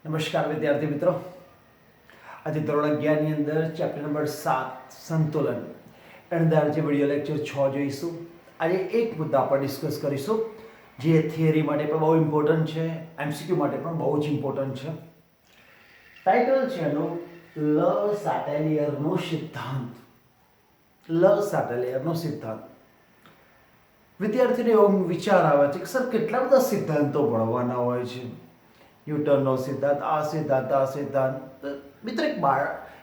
નમસ્કાર વિદ્યાર્થી મિત્રો, આજે ધોરણ 11 ની અંદર ચેપ્ટર નંબર 7 સંતુલન એની અંદર આજે વિડિયો લેક્ચર 6 જોઈશું. આજે એક મુદ્દા પર ડિસ્કસ કરીશું જે થિયરી માટે પણ બહુ ઇમ્પોર્ટન્ટ છે, એમસીક્યુ માટે પણ બહુ જ ઇમ્પોર્ટન્ટ છે. ટાઇટલ છે એનું લ સાટેલિયરનો સિદ્ધાંત. લ સાટેલિયરનો સિદ્ધાંત. વિદ્યાર્થીને એવો વિચાર આવે છે કે સર કેટલા બધા સિદ્ધાંતો ભણવાના હોય છે, ન્યૂટનનો સિદ્ધાંત, આ સિદ્ધાંત, આ સિદ્ધાંત. મિત્ર,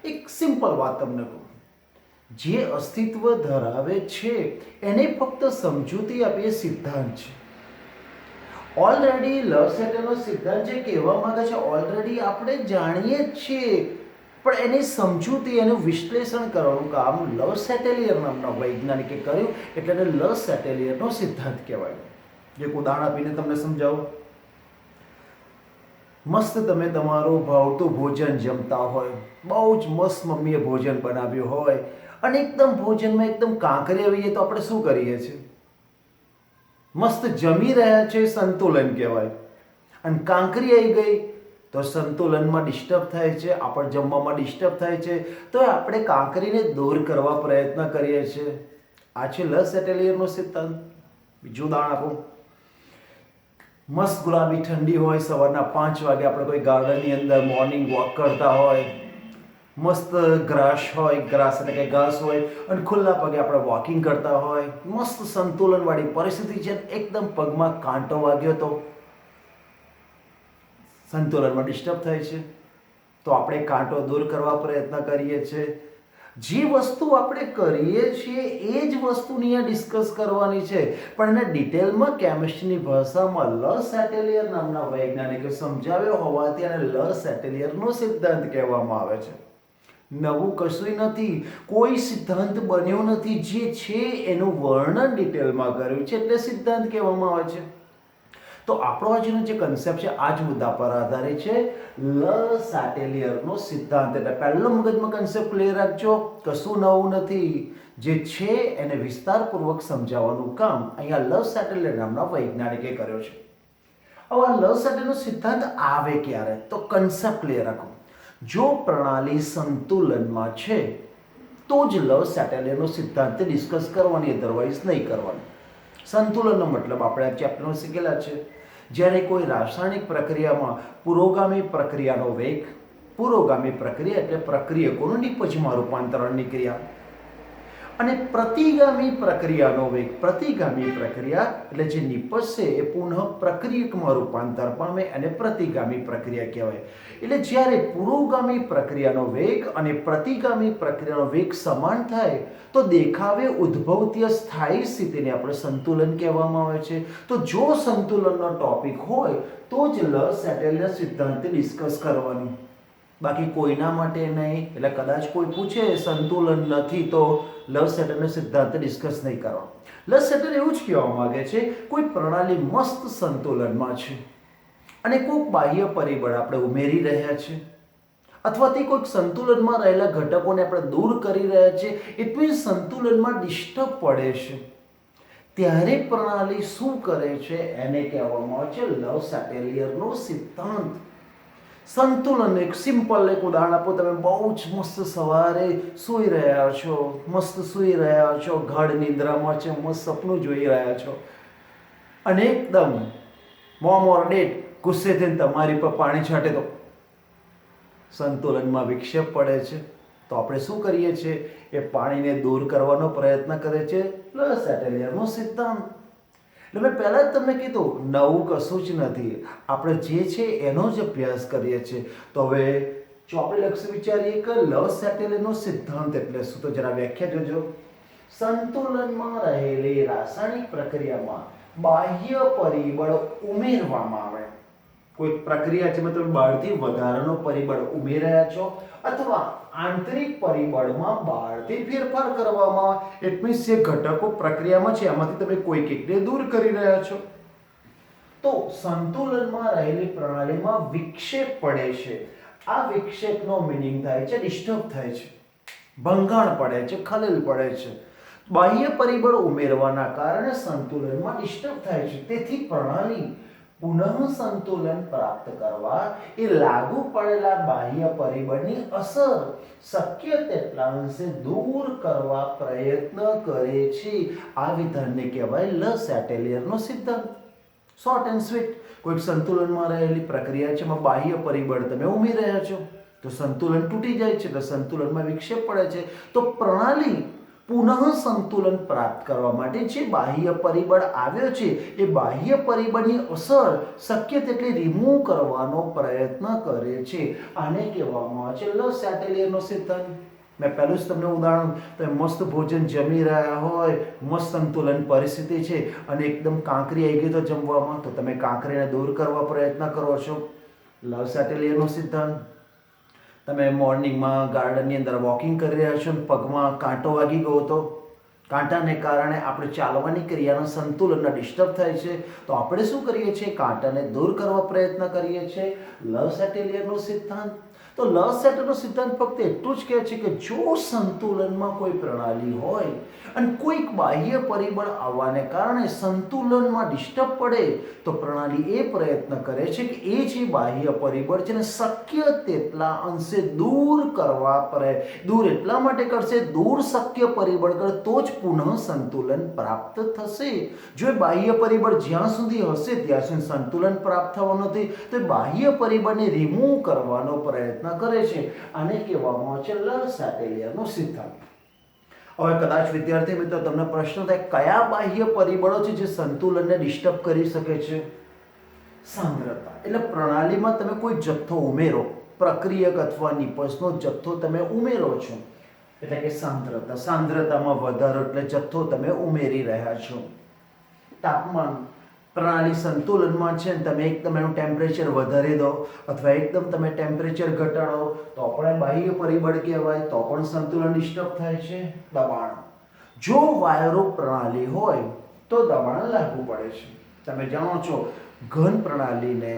એક સિમ્પલ વાત તમને કહું, જે અસ્તિત્વ ધરાવે છે એને ફક્ત સમજૂતી આપી એ સિદ્ધાંત છે. ઓલરેડી લ સેટેલનો સિદ્ધાંત જે કહેવા માંગે છે ઓલરેડી આપણે જાણીએ જ છીએ, પણ એની સમજૂતી, એનું વિશ્લેષણ કરવાનું કામ લ સેટેલિયર નામના વૈજ્ઞાનિકે કર્યું, એટલે એને લ સેટેલિયરનો સિદ્ધાંત કહેવાય. એક ઉદાહરણ આપીને તમને સમજાવું. મસ્ત તમે તમારું ભાવતું ભોજન જમતા હોય, બહુ જ મસ્ત મમ્મીએ ભોજન બનાવ્યું હોય અને એકદમ ભોજનમાં એકદમ કાંકરી આવી જાય તો આપણે શું કરીએ છીએ? મસ્ત જમી રહ્યા છે, સંતુલન કહેવાય. અને કાંકરી આવી ગઈ તો સંતુલનમાં ડિસ્ટર્બ થાય છે, આપણે જમવામાં ડિસ્ટર્બ થાય છે, તો આપણે કાંકરીને દૂર કરવા પ્રયત્ન કરીએ છીએ. આ છે લ સેટેલિયરનો સિદ્ધાંત. બીજું ઉદાહરણ આપું. મસ્ત ગુલાબી ઠંડી હોય, સવારના 5 વાગે આપણે કોઈ ગાર્ડનની અંદર મોર્નિંગ વોક કરતા હોય, મસ્ત ગ્રાસ હોય, ગ્રાસ એટલે કે ઘાસ હોય, અને ખુલ્લા પગે આપણે વોકિંગ કરતા હોય, મસ્ત સંતુલનવાળી પરિસ્થિતિ છે, એકદમ પગમાં કાંટો વાગ્યો તો સંતુલનમાં ડિસ્ટર્બ થાય છે, તો આપણે કાંટો દૂર કરવા પ્રયત્ન કરીએ છીએ. જે વસ્તુ આપણે કરીએ છીએ એ જ વસ્તુની અહીંયા ડિસ્કસ કરવાની છે, પણ એને ડિટેલમાં કેમિસ્ટ્રીની ભાષામાં લ સેટેલિયર નામના વૈજ્ઞાનિકે સમજાવ્યો હોવાથી એને લ સેટેલિયરનો સિદ્ધાંત કહેવામાં આવે છે. નવું કશું નથી, કોઈ સિદ્ધાંત બન્યો નથી, જે છે એનું વર્ણન ડિટેલમાં કર્યું છે એટલે સિદ્ધાંત કહેવામાં આવે છે. તો આપણો આજનો જે કન્સેપ્ટ છે આ જ મુદ્દા પર આધારિત છે, લ સાટેલિયરનો સિદ્ધાંત. એટલે પહેલો મગજમાં કન્સેપ્ટ ક્લિયર રાખજો, કશું નવું નથી, જે છે એને વિસ્તારપૂર્વક સમજાવવાનું કામ અહીંયા લ સાટેલિયર નામના વૈજ્ઞાનિકે કર્યો છે. હવે આ લ સાટેલિયરનો સિદ્ધાંત આવે ક્યારે? તો કન્સેપ્ટ ક્લિયર રાખો. જો પ્રણાલી સંતુલનમાં છે તો જ લ સેટેલિયરનો સિદ્ધાંત ડિસ્કસ કરવાની, અધરવાઇઝ નહીં કરવાની. સંતુલનનો મતલબ આપણે આ ચેપ્ટરમાં શીખેલા છે. જ્યારે કોઈ રાસાયણિક પ્રક્રિયામાં પુરોગામી પ્રક્રિયાનો વેગ, પુરોગામી પ્રક્રિયા એટલે પ્રક્રિયકોનું નિપજમાં રૂપાંતરણની ક્રિયા, અને પ્રતિગામી પ્રક્રિયાનો વેગ, પ્રતિગામી પ્રક્રિયા એટલે જે નિપજશે એ પુનઃ પ્રક્રિયકમાં રૂપાંતર પામે અને પ્રતિગામી પ્રક્રિયા કહેવાય. એટલે જ્યારે પુરોગામી પ્રક્રિયાનો વેગ અને પ્રતિગામી પ્રક્રિયાનો વેગ સમાન થાય તો દેખાવે ઉદ્ભવતી સ્થાયી સ્થિતિને આપણે સંતુલન કહેવામાં આવે છે. તો જો સંતુલનનો ટોપિક હોય તો જ લ સેટેલિયર સિદ્ધાંત ડિસ્કસ કરવાનું, બાકી કોઈના માટે નહીં. એટલે કદાચ કોઈ પૂછે સંતુલન નથી તો લ સેટેલિયર સિદ્ધાંત ડિસ્કસ નહીં કરવાનો. લ સેટેલિયર એવું જ કહેવા માંગે છે કોઈ પ્રણાલી મસ્ત સંતુલનમાં છે અને કોઈક બાહ્ય પરિબળ આપણે ઉમેરી રહ્યા છે, અથવા તે કોઈક સંતુલનમાં રહેલા ઘટકોને આપણે દૂર કરી રહ્યા છે, ઇટ મીન્સ સંતુલનમાં ડિસ્ટર્બ પડે છે, ત્યારે પ્રણાલી શું કરે છે એને કહેવામાં આવે છે લ સેટેલિયરનો સિદ્ધાંત. સંતુલન એક સિમ્પલ એક ઉદાહરણ આપો. તમે બહુ જ મસ્ત સવારે સૂઈ રહ્યા છો, મસ્ત સૂઈ રહ્યા છો, ગાઢ નિદ્રામાં છે, મસ્ત સપનું જોઈ રહ્યા છો, અને એકદમ મોમ ઓર ડેડ ગુસ્સે થઈને તમારી પર પાણી છાંટે તો સંતુલનમાં વિક્ષેપ પડે છે. તો આપણે શું કરીએ છીએ? એ પાણીને દૂર કરવાનો પ્રયત્ન કરે છે લ સેટેલિયરનો સિદ્ધાંત. એટલે મેં પહેલાં જ તમને કીધું, નવું કશું જ નથી, આપણે જે છે એનો જ અભ્યાસ કરીએ છીએ. તો હવે જો આપણે લક્ષ્ય વિચારીએ કે લ સેટેલિયરનો સિદ્ધાંત એટલે શું, તો જરા વ્યાખ્યા જોજો. સંતુલનમાં રહેલી રાસાયણિક પ્રક્રિયામાં બાહ્ય પરિબળ ઉમેરવામાં આવે. કોઈ પ્રક્રિયા છે, તમે બહારથી વધારાનો પરિબળ ઉમેરી રહ્યા છો, અથવા આંતરિક પરિબળમાં બહારથી ફેરફાર કરવામાં આવે. ઇટ મીન્સ જે ઘટકો પ્રક્રિયામાં છે એમાંથી તમે કોઈક એકને દૂર કરી રહ્યા છો, તો સંતુલનમાં રહેલી પ્રણાલીમાં વિક્ષેપ પડે છે. આ વિક્ષેપનો મિનિંગ થાય છે ડિસ્ટર્બ થાય છે, ભંગાણ પડે છે, ખલેલ પડે છે. બાહ્ય પરિબળ ઉમેરવાના કારણે સંતુલનમાં ડિસ્ટર્બ થાય છે. તેથી પ્રણાલી પુનઃ સંતુલન પ્રાપ્ત કરવા એ લાગુ પડેલા બાહ્ય પરિબળની અસર શક્ય તેટલા અંશે દૂર કરવા પ્રયત્ન કરે છે. આ વિધાનને કહેવાય લ સેટેલિયરનો સિદ્ધાંત. Short and sweet. કોઈક સંતુલનમાં રહેલી પ્રક્રિયા છે, એમાં બાહ્ય પરિબળ તમે ઉમેરી રહ્યા છો તો સંતુલન તૂટી જાય છે, એટલે સંતુલનમાં વિક્ષેપ પડે છે. તો પ્રણાલી પુનઃ સંતુલન પ્રાપ્ત કરવા માટે જે બાહ્ય પરિબળ આવ્યો છે એ બાહ્ય પરિબળની અસર શક્ય તેટલી રિમૂવ કરવાનો પ્રયત્ન કરે છે. આને કહેવામાં આવે છે લ સેટેલિયરનો સિદ્ધાંત. મેં પહેલું જ તમને ઉદાહરણ, તમે મસ્ત ભોજન જમી રહ્યા હોય, મસ્ત સંતુલન પરિસ્થિતિ છે અને એકદમ કાંકરી આવી ગઈ તો જમવામાં, તો તમે કાંકરીને દૂર કરવા પ્રયત્ન કરો છો. લ સેટેલિયરનો સિદ્ધાંત. તમે મોર્નિંગમાં ગાર્ડનની અંદર વોકિંગ કરી રહ્યા છો અને પગમાં કાંટો વાગી ગયો, તો કાંટાને કારણે આપણે ચાલવાની ક્રિયાના સંતુલનના ડિસ્ટર્બ થાય છે, તો આપણે શું કરીએ છીએ? કાંટાને દૂર કરવા પ્રયત્ન કરીએ છીએ. લ સેટેલિયરનો સિદ્ધાંત. તો લ સેટેલિયરનો સિદ્ધાંત ફક્ત એટલું જ કહે છે કે જો સંતુલનમાં કોઈ પ્રણાલી હોય અને કોઈક બાહ્ય પરિબળ આવવાને કારણે સંતુલનમાં ડિસ્ટર્બ પડે તો પ્રણાલી એ પ્રયત્ન કરે છે કે એ જે બાહ્ય પરિબળ છે ને શક્ય તેટલા અંશે દૂર કરવા દૂર એટલા માટે કરશે, દૂર શક્ય પરિબળ કરે તો જ પુનઃ સંતુલન પ્રાપ્ત થશે. જો એ બાહ્ય પરિબળ જ્યાં સુધી હશે ત્યાં સુધી સંતુલન પ્રાપ્ત થવાનું નથી, તો એ બાહ્ય પરિબળને રિમૂવ કરવાનો પ્રયત્ન કરે છે. આને કહેવામાં આવે છે લ સેટેલિયરનો સિદ્ધાંત. હવે કદાચ વિદ્યાર્થી મિત્રો તમને પ્રશ્ન થાય, કયા બાહ્ય પરિબળો છે જે સંતુલનને ડિસ્ટર્બ કરી શકે છે? સાંદ્રતા. એટલે પ્રણાલીમાં તમે કોઈ જથ્થો ઉમેરો, પ્રક્રિયક અથવા નિપજનો જથ્થો તમે ઉમેરો છો એટલે કે સાંદ્રતા. સાંદ્રતામાં વધારો એટલે જથ્થો તમે ઉમેરી રહ્યા છો. તાપમાન. પ્રણાલી સંતુલનમાં છે ને તમે એકદમ એનું ટેમ્પરેચર વધારી દો અથવા એકદમ તમે ટેમ્પરેચર ઘટાડો તો પણ બાહ્ય પરિબળ કહેવાય, તો પણ સંતુલન ડિસ્ટર્બ થાય છે. દબાણ. જો વાયુરૂપ પ્રણાલી હોય તો દબાણ લાગુ પડે છે. તમે જાણો છો ઘન પ્રણાલીને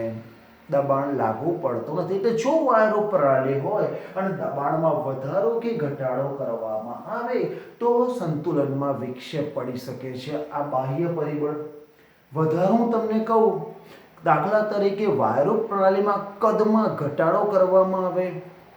દબાણ લાગુ પડતું નથી, એટલે જો વાયુરૂપ પ્રણાલી હોય અને દબાણમાં વધારો કે ઘટાડો કરવામાં આવે તો સંતુલનમાં વિક્ષેપ પડી શકે છે. આ બાહ્ય પરિબળ. વધારે હું તમને કહું, દાખલા તરીકે વાયુરૂપ પ્રણાલીમાં કદમાં ઘટાડો કરવામાં આવે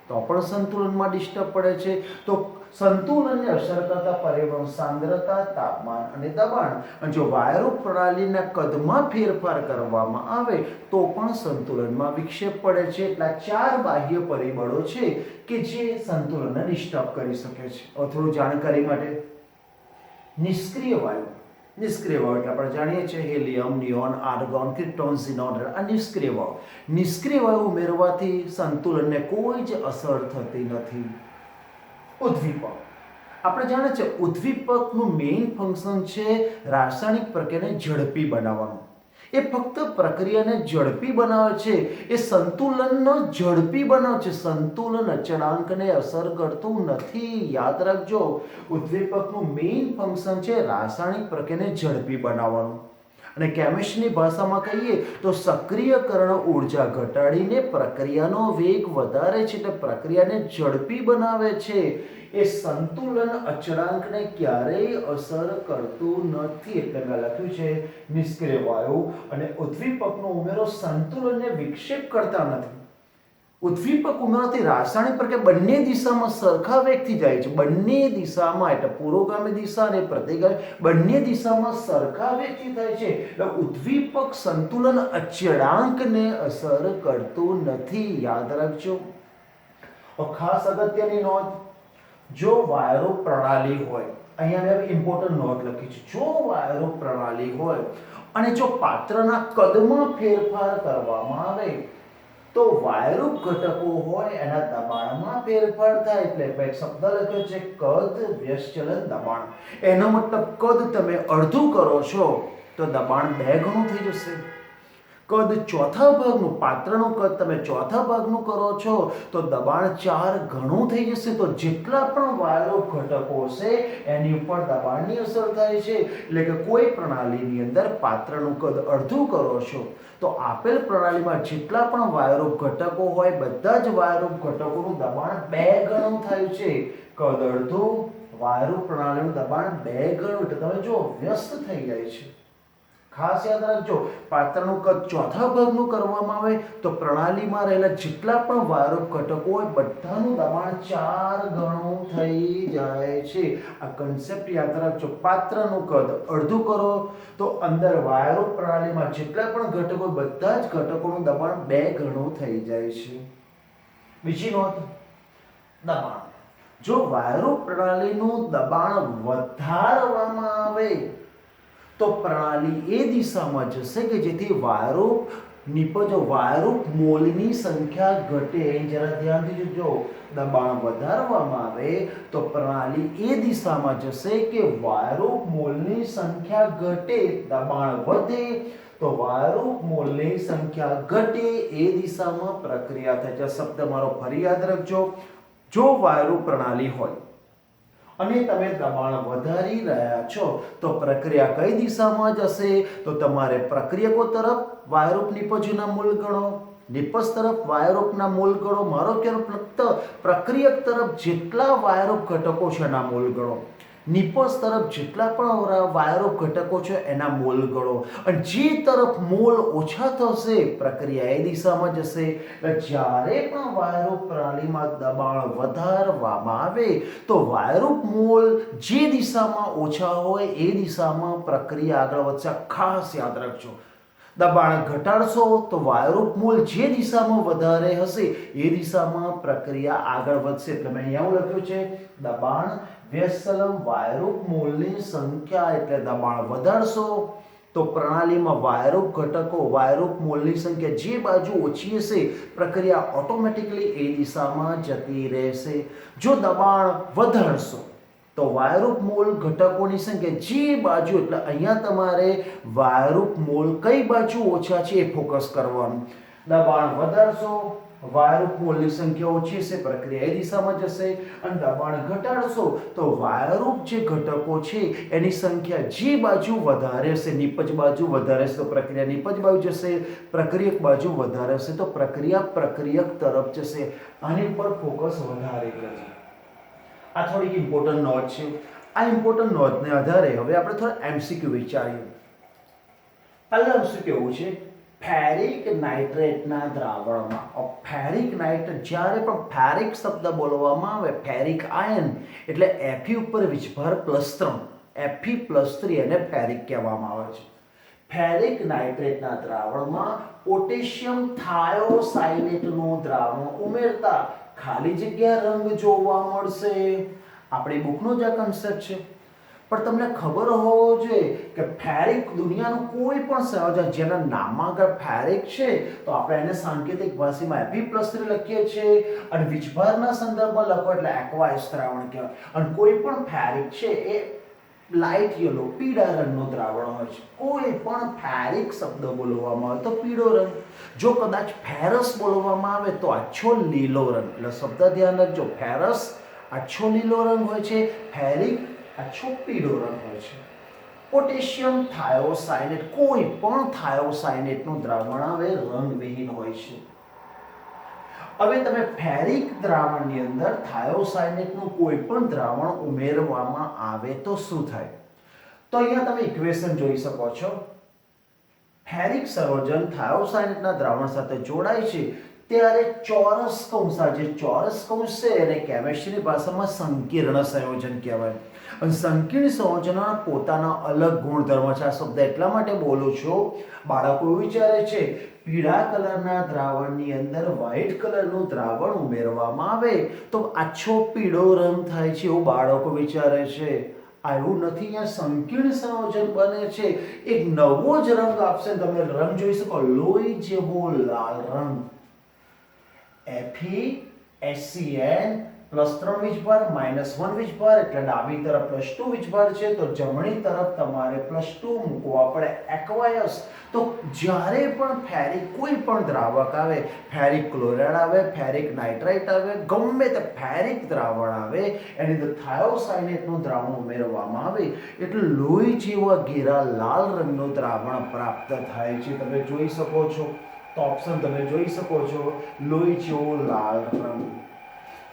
તો પણ સંતુલનમાં ડિસ્ટર્બ પડે છે. તો સંતુલનને અસર કરતા પરિબળો સાંદ્રતા, તાપમાન અને દબાણ. અને જો વાયુરૂપ પ્રણાલીના કદમાં ફેરફાર કરવામાં આવે તો પણ સંતુલનમાં વિક્ષેપ પડે છે. એટલા 4 બાહ્ય પરિબળો છે કે જે સંતુલનને ડિસ્ટર્બ કરી શકે છે. હવે થોડું જાણકારી માટે, નિષ્ક્રિય વાયુ. નિષ્ક્રિય વાયુ એટલે આપણે જાણીએ છીએ હિલિયમ, નિયોન, આર્ગોન, ક્રિપ્ટોન, ઝીનોન. આ નિષ્ક્રિય વાયુ. નિષ્ક્રિય વાયુ ઉમેરવાથી સંતુલનને કોઈ જ અસર થતી નથી. ઉદ્દીપક. આપણે જાણીએ છીએ ઉદ્દીપકનું મેઇન ફંક્શન છે રાસાયણિક પ્રક્રિયાને ઝડપી બનાવવાનું. એ ફક્ત પ્રક્રિયાને ઝડપી બનાવે છે, એ સંતુલનનો ઝડપી બનાવે છે, સંતુલન અચળાંકને અસર કરતું નથી. યાદ રાખજો, ઉદ્દીપકનું મેઇન ફંક્શન છે રાસાયણિક પ્રક્રિયાને ઝડપી બનાવવાનું. અને કેમિસ્ટ્રીની ભાષામાં કહીએ તો સક્રિયકરણ ઉર્જા ઘટાડીને પ્રક્રિયાનો વેગ વધારે છે, એટલે પ્રક્રિયાને ઝડપી બનાવે છે. એ સંતુલન અચળાંકને ક્યારેય અસર કરતું નથી. એટલે મેં લખ્યું છે નિષ્ક્રિય વાયુ અને ઉદ્દીપકનો ઉમેરો સંતુલનને વિક્ષેપ કરતા નથી. ઉદ્દીપક ઉમેરવાથી રાસાયણિક પ્રક્રિયા બંને દિશામાં સરખા વેગથી જાય છે. બંને દિશામાં, એટલે પુરોગામી દિશા અને પ્રતિગામી બંને દિશામાં સરખા વેગથી થાય છે. એટલે ઉદ્દીપક સંતુલન અચળાંકને અસર કરતું નથી. યાદ રાખજો. ખાસ અગત્યની નોંધ, જો વાયુરૂપ પ્રણાલી હોય, અહીંયા મેં ઇમ્પોર્ટન્ટ નોટ લખી છે. જો વાયુરૂપ પ્રણાલી હોય અને જો પાત્રના કદમાં ફેરફાર કરવામાં આવે તો વાયુરૂપ ઘટકો હોય એના દબાણમાં ફેરફાર થાય. એટલે એક શબ્દ લખ્યો છે કદ વ્યસ્ચલન દબાણ. એનો મતલબ કદ તમે અડધું કરો છો તો દબાણ 2 ગણું થઈ જશે. કદ ચોથા ભાગનું, પાત્રનું કદ તમે ચોથા ભાગનું કરો છો તો દબાણ 4 ગણું થઈ જશે. તો જેટલા પણ વાયુરૂપ ઘટકો હશે એની ઉપર દબાણની અસર થાય છે. એટલે કે કોઈ પ્રણાલીની અંદર પાત્રનું કદ અડધું કરો છો તો આપેલ પ્રણાલીમાં જેટલા પણ વાયુરૂપ ઘટકો હોય બધા જ વાયુરૂપ ઘટકોનું દબાણ 2 ગણું થાય છે. કદ અડધું, વાયુરૂપ પ્રણાલીનું દબાણ 2 ગણું, એટલે તમે જો વ્યસ્ત થઈ જાય છે. ખાસ યાદ રાખજો, પાત્રનું કદ ચોથા ભાગનું કરવામાં આવે તો પ્રણાલીમાં રહેલા જેટલા પણ વાયરૂપ ઘટકો હોય બધાનું દબાણ 4 ગણું થઈ જાય છે. આ કન્સેપ્ટ યાદ રાખજો. પાત્રનું કદ અડધું કરો તો અંદર વાયરૂપ પ્રણાલીમાં જેટલા પણ ઘટકો બધા જ ઘટકોનું દબાણ 2 ગણું થઈ જાય છે. બીજી નોંધ, દબાણ. જો વાયરૂપ પ્રણાલીનું દબાણ વધારવામાં આવે તો પ્રણાલી એ દિશામાં જશે કે જેથી વાયરૂપ નિપજો વાયરૂપ મોલની સંખ્યા ઘટે. જરા ધ્યાનથી જોજો, દબાણ વધારવામાં આવે તો પ્રણાલી એ દિશામાં જશે કે વાયરૂપ મોલની સંખ્યા ઘટે. દબાણ વધે તો વાયરૂપ મોલની સંખ્યા ઘટે, એ દિશામાં પ્રક્રિયા થાય છે. શબ્દ મારો ફરી યાદ રાખજો. જો વાયરૂપ પ્રણાલી હોય અને તમે દબાણ વધારી રહ્યા છો તો પ્રક્રિયા કઈ દિશામાં જશે? તો તમારે પ્રક્રિયકો તરફ વાયરૂપ નિપજોના મૂલ ગણો, નિપજ તરફ વાયરૂપના મૂલ ગણો. મારો કહેવાનો ફક્ત પ્રક્રિયક તરફ જેટલા વાયરૂપ ઘટકો છે એના મૂલ ગણો, નિપજ તરફ જેટલા પણ વાયરૂપ ઘટકો છે એના મોલ ગણો. અને જે તરફ મોલ ઓછા થશે પ્રક્રિયા એ દિશામાં જશે. જ્યારે પણ વાયરૂપ પ્રણાલીમાં દબાણ વધારવામાં આવે તો વાયરૂપ મોલ જે દિશામાં ઓછા હોય એ દિશામાં પ્રક્રિયા આગળ વધશે. ખાસ યાદ રાખજો, દબાણ ઘટાડશો તો વાયરૂપ મોલ જે દિશામાં વધારે હશે એ દિશામાં પ્રક્રિયા આગળ વધશે. એટલે મેં અહીંયા લખ્યું છે દબાણ વ્યસ્તલમ વાયરૂપ મોલની સંખ્યા, એટલે દબાણ વધારશો તો પ્રણાલીમાં વાયરૂપ ઘટકો વાયરૂપ મોલની સંખ્યા જે બાજુ ઓછી હશે પ્રક્રિયા ઓટોમેટિકલી એ દિશામાં જતી રહેશે. જો દબાણ વધારશો તો વાયરૂપ મોલ ઘટકોની સંખ્યા જે બાજુ, એટલે અહીંયા તમારે વાયરૂપ મોલ કઈ બાજુ ઓછા છે એ ફોકસ કરવાનું. દબાણ વધારશો વાયરૂપ મોલની સંખ્યા ઓછી છે પ્રક્રિયા એ દિશામાં જશે. અને દબાણ ઘટાડશો તો વાયરૂપ જે ઘટકો છે એની સંખ્યા જે બાજુ વધારે હશે, નિપજ બાજુ વધારે હશે તો પ્રક્રિયા નિપજ બાજુ જશે, પ્રક્રિયક બાજુ વધારે હશે તો પ્રક્રિયા પ્રક્રિયક તરફ જશે. આની પર ફોકસ વધારે કરજો. આ થોડીક ઇમ્પોર્ટન્ટ નોંધ છે. આ ઇમ્પોર્ટન્ટ નોંધને આધારે હવે આપણે થોડા એમસીક્યુ વિચારીએ. પહેલા એમસીક્યુ એવું છે, ફેરિક નાઇટ્રેટના દ્રાવણમાં ફેરિક નાઇટ્રેટ, જ્યારે પણ ફેરિક શબ્દ બોલવામાં આવે, ફેરિક આયન એટલે Fe ઉપર વીજભાર +3, Fe+3 એને ફેરિક કહેવામાં આવે છે. ફેરિક નાઇટ્રેટના દ્રાવણમાં પોટેશિયમ થાયોસાયનેટનું દ્રાવણ ઉમેરતા ખાલી જગ્યા રંગ જોવા મળશે. આપણી બુકનો જ આ કન્સેપ્ટ છે. પણ તમને ખબર હોવો જોઈએ કે ફેરિક દુનિયાનું કોઈ પણ સંયોજન જેના નામમાં આગળ ફેરિક છે તો આપણે એને સાંકેતિક ભાષામાં Fe+3 લખીએ છીએ અને વીજભારના સંદર્ભમાં લખો એટલે એક્વાયસ દ્રાવણ કહેવાય. અને કોઈ પણ ફેરિક છે એ લાઇટ યલો પીળા રંગનું દ્રાવણ હોય છે. કોઈ પણ ફેરિક શબ્દ બોલવામાં આવે તો પીળો રંગ, જો કદાચ ફેરસ બોલવામાં આવે તો આછો લીલો રંગ. એટલે શબ્દ ધ્યાન રાખજો, ફેરસ આછો લીલો રંગ હોય છે, ફેરિક આછો પીળો રંગ હોય છે. પોટેશિયમ થાયોસાયનેટ, કોઈ પણ થાયોસાયનેટનું દ્રાવણ આવે રંગવિહીન હોય છે. હવે તમે ફેરિક દ્રાવણની અંદર થાયોસાયનેટનું કોઈ પણ દ્રાવણ ઉમેરવામાં આવે તો શું થાય? તો અહીંયા તમે ઇક્વેશન જોઈ શકો છો. ફેરિક સંયોજન થાયોસાયનેટના દ્રાવણ સાથે જોડાય છે ત્યારે ચોરસ કૌંસ, આ જે ચોરસ કૌંસ છે એને કેમિસ્ટ્રીની ભાષામાં સંકીર્ણ સંયોજન કહેવાય. અને સંકીર્ણ સંયોજનના પોતાના અલગ ગુણધર્મ છે. આ શબ્દ એટલા માટે બોલું છું, બાળકો વિચારે છે પીળા કલરના દ્રાવણની અંદર વ્હાઇટ કલરનું દ્રાવણ ઉમેરવામાં આવે તો આછો પીળો રંગ થાય છે એવું બાળકો વિચારે છે. એવું નથી. અહીંયા સંકીર્ણ સંયોજન બને છે, એક નવો જ રંગ આપશે. તમે રંગ જોઈ શકો, લોહી જેવો લાલ રંગ. FeHCl +3 વીજભાર -1 વીજભાર, એટલે ડાબી તરફ +2 વીજભાર છે તો જમણી તરફ તમારે +2 મૂકવા પડે. એક્વાયસ તો જ્યારે પણ ફેરિક કોઈ પણ દ્રાવક આવે, ફેરિક ક્લોરાઇડ આવે, ફેરિક નાઇટ્રાઇટ આવે, ગમે તે ફેરિક દ્રાવણ આવે એની અંદર થાયોસાયનેટનું દ્રાવણ ઉમેરવામાં આવે એટલે લોહી જેવા ઘેરા લાલ રંગનું દ્રાવણ પ્રાપ્ત થાય છે. તમે જોઈ શકો છો તો ઓપ્શન તમે જોઈ શકો છો, લોહી જેવો લાલ રંગ.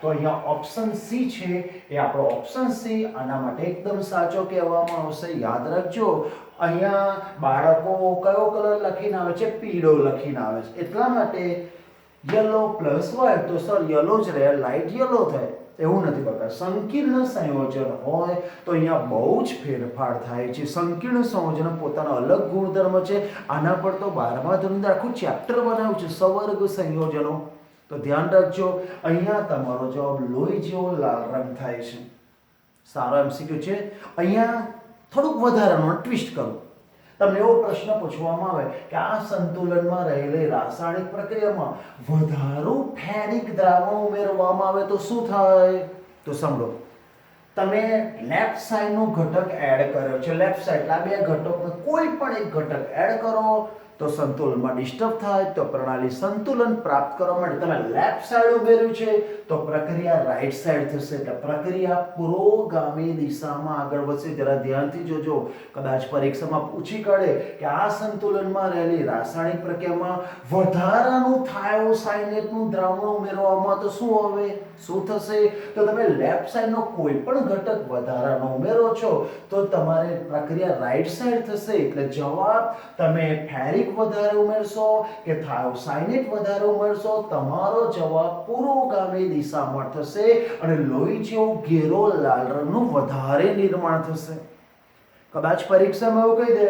તો અહીંયા ઓપ્શન સી છે એ આપણો ઓપ્શન સી આના માટે એકદમ સાચો કહેવામાં આવશે. યાદ રાખજો, અહીંયા બાળકો કયો કલર લખીને આવે છે? પીળો લખીને આવે છે. એટલા માટે યલો પ્લસ વ્હાઇટ, તો સર યલો જ રહે, લાઇટ યલો થાય એવું નથી બકા. સંકીર્ણ સંયોજન હોય તો અહીંયા બહુ જ ફેરફાર થાય છે. સંકીર્ણ સંયોજન પોતાનો અલગ ગુણધર્મ છે. આના પર તો 12મા ધોરણનું આખું ચેપ્ટર બનાવ્યું છે, સવર્ગ સંયોજનો. તો ધ્યાન રાખજો, અહીંયા તમારો જવાબ લોહી જેવો લાલ રંગ થાય છે. સારો એમસીક્યુ છે. અહીંયા થોડુંક વધારાનું ટ્વિસ્ટ કરું. તમને એવો પ્રશ્ન પૂછવામાં આવે કે આ સંતુલનમાં રહેલી રાસાયણિક પ્રક્રિયામાં વધારો ફેરિક દ્રાવણ ઉમેરવામાં આવે તો શું થાય? તો સાંભળો, તમે લેફ્ટ સાઈડનો ઘટક એડ કર્યો છે, લેફ્ટ સાઈડ આ બે ઘટકનો કોઈ પણ એક ઘટક એડ કરો તો સંતુલનમાં ડિસ્ટર્બ થાય. તો પ્રણાલી સંતુલન પ્રાપ્ત કરવા માટે તમે લેફ્ટ સાઈડ ઉમેર્યું છે તો પ્રક્રિયા રાઈટ સાઈડ થશે. એટલે પ્રક્રિયા પુરોગામી દિશામાં આગળ વધશે. જરા ધ્યાનથી જોજો, કદાચ પરીક્ષામાં પૂછી કાઢે કે આ સંતુલનમાં રહેલી રાસાયણિક પ્રક્રિયામાં વધારાનું થાયોસાયનેટનું દ્રાવણ ઉમેરવામાં તો શું હવે શું થશે? તો તમે લેફ્ટ સાઈડનો કોઈ પણ ઘટક વધારાનો ઉમેરો છો તો તમારે પ્રક્રિયા રાઈટ સાઈડ થશે. એટલે જવાબ તમે ફેરિક વધારે ઉમેરશો કે થાયોસાયનેટ વધારે ઉમેરશો, તમારો જવાબ પુરોગામી દિશામાં થશે અને લોહી જેવો ઘેરો લાલ રંગનું વધારે નિર્માણ થશે. કદાચ પરીક્ષામાં એવું કહી દે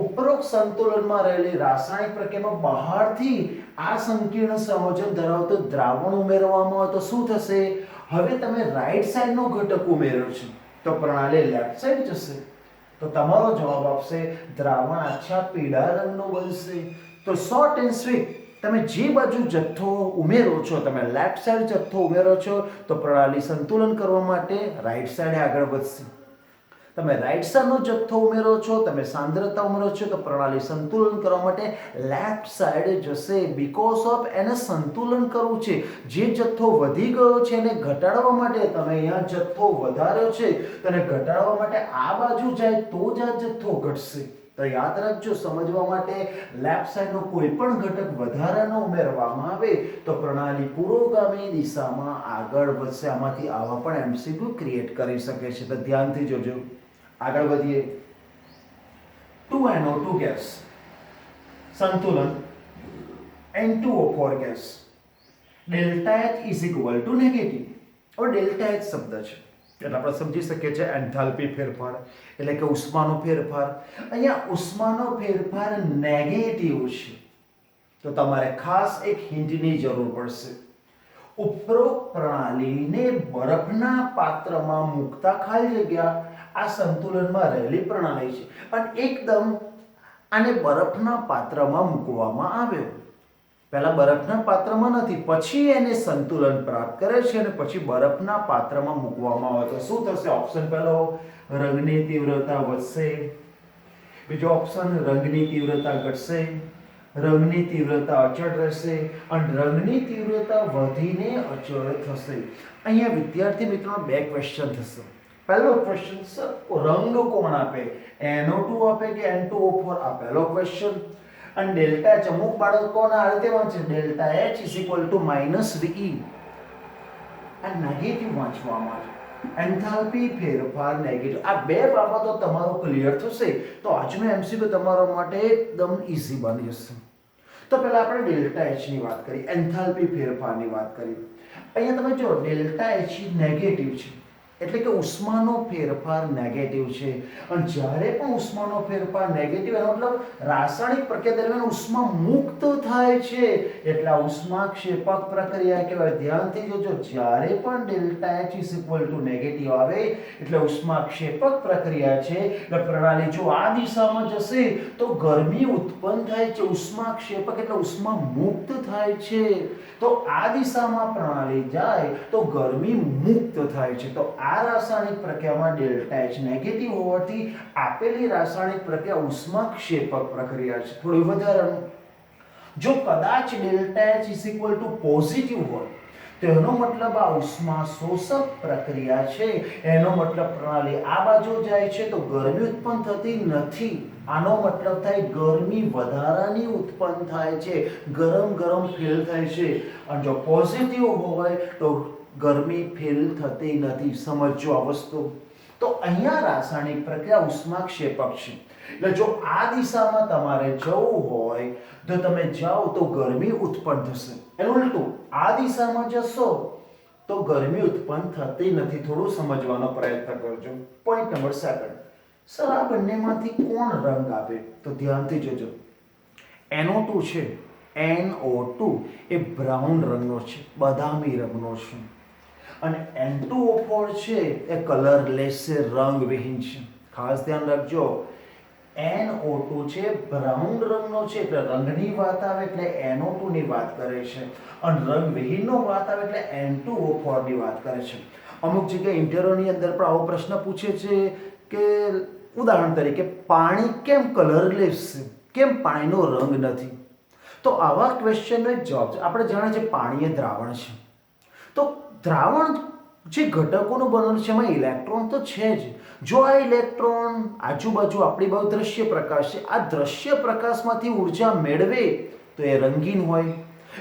ઉપરોક્ત સંતુલનમાં રહેલી રાસાયણિક પ્રક્રિયામાં બહારથી આ સંકીર્ણ સંયોજન ધરાવતું દ્રાવણ ઉમેરવામાં આવે તો શું થશે? હવે તમે રાઈટ સાઈડનો ઘટક ઉમેર્યો છે તો પ્રણાલી લેફ્ટ સાઈડ જશે. તો તમારો જવાબ આપશે દ્રાવણ આછા પીળા રંગનું બનશે. તો શોર્ટ એન્ડ સ્વીટ, તમે જે બાજુ જથ્થો ઉમેરો છો, તમે લેફ્ટ સાઈડ જથ્થો ઉમેરો છો તો પ્રણાલી સંતુલન કરવા માટે રાઈટ સાઈડે આગળ વધશે. તમે રાઈટ સાઈડનો જથ્થો ઉમેરો છો, તમે સાંદ્રતા ઉમેરો છો તો પ્રણાલી સંતુલન કરવા માટે લેફ્ટ સાઈડે જશે. બીકોઝ ઓફ એને સંતુલન કરવું છે. જે જથ્થો વધી ગયો છે એને ઘટાડવા માટે તમે અહીંયા જથ્થો વધાર્યો છે, તેને ઘટાડવા માટે આ બાજુ જાય તો જ આ જથ્થો ઘટશે. તો યાદ રાખજો, સમજવા માટે લેફ્ટ સાઈડનો કોઈ પણ ઘટક વધારાનો ઉમેરવામાં આવે તો પ્રણાલી પુરોગામી દિશામાં આગળ વધશે. આમાંથી આવા પણ એમસીક્યુ ક્રિએટ કરી શકે છે. તો ધ્યાનથી જોજો. આગળ વધીએ. 2NO2 ગેસ સંતુલન N2O4 gas, delta H is equal to negative. હવે ડેલ્ટા H શબ્દ છે એટલે આપણે સમજી શકીએ છીએ એન્થાલ્પી ફેરફાર એટલે કે ઉષ્માનો ફેરફાર. અહીંયા ઉષ્માનો ફેરફાર નેગેટિવ છે તો તમારે ખાસ એક હિન્ટની જરૂર પડશે. ઉપરોક્ત પ્રણાલીને બરફના પાત્રમાં મૂકતા ખાલી જગ્યા આ સંતુલનમાં રહેલી પ્રણાલી છે અને એકદમ આને બરફના પાત્રમાં મૂકવામાં આવ્યો. પહેલા બરફના પાત્રમાં નથી, પછી એને સંતુલન પ્રાપ્ત કરે છે અને પછી બરફના પાત્રમાં મૂકવામાં આવે તો શું થશે? ઓપ્શન પહેલો, રંગની તીવ્રતા વધશે. બીજો ઓપ્શન, રંગની તીવ્રતા ઘટશે. રંગની તીવ્રતા અચળ રહેશે અને રંગની તીવ્રતા વધીને અચળ થશે. અહીંયા વિદ્યાર્થી મિત્રોનો બે ક્વેશ્ચન થશે. પહેલો ક્વેશ્ચન, સર રંગ કોણ આપે? NO2 આપે કે N2O4? આ પહેલો ક્વેશ્ચન. અને ડેલ્ટા H અમુક બાળકોના આ રીતે વાંચે delta H is equal to -VE. આ નેગેટિવ વાંચવામાં આવે. એન્થાલ્પી ફેરફાર નેગેટિવ. આ બે બાબતો તમારો ક્લિયર થશે તો આજનો એમસીક્યુ તમારા માટે એકદમ ઈઝી બની જશે. તો પહેલા આપણે ડેલ્ટા H ની વાત કરી, એન્થાલ્પી ફેરફારની વાત કરી. અહીંયા તમે જો ડેલ્ટા H નેગેટિવ છે એટલે કે ઉષ્માનો ફેરફાર નેગેટિવ છે અને જ્યારે પણ ઉષ્માનો ફેરફાર નેગેટિવ એનો મતલબ રાસાયણિક પ્રક્રિયા દરમિયાન ઉષ્મા મુક્ત થાય છે એટલે આ ઉષ્માક્ષેપક પ્રક્રિયા કહેવાય. ધ્યાનથી જોજો, જ્યારે પણ delta H is equal to negative આવે એટલે ઉષ્માક્ષેપક પ્રક્રિયા છે. એટલે પ્રણાલી જો આ દિશામાં જશે તો ગરમી ઉત્પન્ન થાય છે. ઉષ્માક્ષેપક એટલે ઉષ્મા મુક્ત થાય છે. તો આ દિશામાં પ્રણાલી જાય તો ગરમી મુક્ત થાય છે. તો આ રાસાયણિક પ્રક્રિયામાં ડેલ્ટા H નેગેટિવ હોવાથી આપેલી રાસાયણિક પ્રક્રિયા ઉષ્માક્ષેપક પ્રક્રિયા છે. થોડી વધારાનું, જો કદાચ delta H is equal to positive હોય તો એનો મતલબ આ ઉષ્મા શોષક પ્રક્રિયા છે. એનો મતલબ પ્રણાલી આ બાજુ જાય છે તો ગરમી ઉત્પન્ન થતી નથી. આનો મતલબ થાય ગરમી વધારાની ઉત્પન્ન થાય છે, ગરમ ગરમ ફીલ થાય છે. અને જો પોઝિટિવ હોય તો ગરમી ફીલ થતી નથી. સમજો આ વસ્તુ. તો અહીંયા રાસાયણિક પ્રક્રિયા ઉષ્માક્ષેપક છે. એટલે જો આ દિશામાં તમારે જવું હોય તો તમે જાઓ તો ગરમી ઉત્પન્ન થશે. એનું ઉલટું આ દિશામાં જશો તો ગરમી ઉત્પન્ન થતી નથી. થોડું સમજવાનો પ્રયત્ન કરજો. Point number 7. સર આ બંનેમાંથી કોણ રંગ આપે? તો ધ્યાનથી જોજો. NO2 છે, NO2 એ બ્રાઉન રંગનો છે, બદામી રંગનો છે. અને N2O4 છે એ કલરલેસ છે, રંગવિહીન છે. ખાસ ધ્યાન રાખજો. NO2 છે બ્રાઉન રંગનો છે એટલે રંગની વાત આવે એટલે NO2 ની વાત કરે છે, અને રંગવિહીનનો વાત આવે એટલે N2O4 ની વાત કરે છે. અમુક જગ્યાએ ઇન્ટરવ્યુની અંદર પણ આવો પ્રશ્ન પૂછે છે કે ઉદાહરણ તરીકે પાણી કેમ કલરલેસ છે, કેમ પાણીનો રંગ નથી? તો આવા ક્વેશ્ચનનો એક જવાબ છે. આપણે જાણીએ છીએ પાણી એ દ્રાવણ છે. તો દ્રાવણ જે ઘટકોનું બનેલું છે એમાં ઇલેક્ટ્રોન તો છે જ. જો આ ઇલેક્ટ્રોન આજુબાજુ આપણી બાજુ દ્રશ્ય પ્રકાશ છે, આ દ્રશ્ય પ્રકાશમાંથી ઉર્જા મેળવે તો એ રંગીન હોય,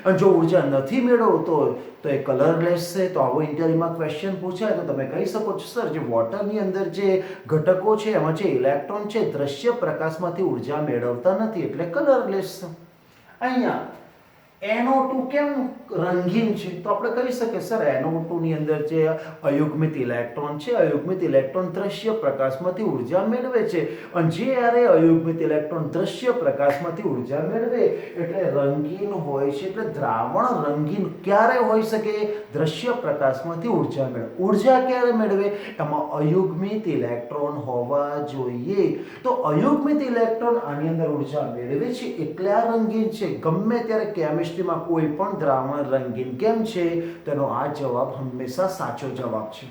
અને જો ઉર્જા નથી મેળવતો તો એ કલરલેસ છે. તો આવો ઇન્ટરવ્યુમાં ક્વેશ્ચન પૂછાય તો તમે કહી શકો છો સર જે વોટરની અંદર જે ઘટકો છે એમાં જે ઇલેક્ટ્રોન છે દ્રશ્ય પ્રકાશમાંથી ઉર્જા મેળવતા નથી એટલે કલરલેસ છે. અહીંયા NO2 કેમ રંગીન છે? તો આપણે કહી શકીએ સર NO2 ની અંદર જે અયુગ્મિત ઇલેક્ટ્રોન છે, અયુગ્મિત ઇલેક્ટ્રોન દ્રશ્ય પ્રકાશમાંથી ઉર્જા મેળવે છે, અને જ્યારે અયુગ્મિત ઇલેક્ટ્રોન દ્રશ્ય પ્રકાશમાંથી ઉર્જા મેળવે એટલે રંગીન હોય છે. એટલે દ્રાવણ રંગીન ક્યારે હોઈ શકે? દ્રશ્ય પ્રકાશમાંથી ઉર્જા મેળવે. ઉર્જા ક્યારે મેળવે? એમાં અયુગ્મિત ઇલેક્ટ્રોન હોવા જોઈએ. તો અયુગ્મિત ઇલેક્ટ્રોન આની અંદર ઉર્જા મેળવે છે એટલે આ રંગીન છે. ગમે ત્યારે કેમિસ્ટ્રી માં કોઈ પણ દ્રાવણ રંગીન કેમ છે? તેનો આ જવાબ હંમેશા સાચો જવાબ છે.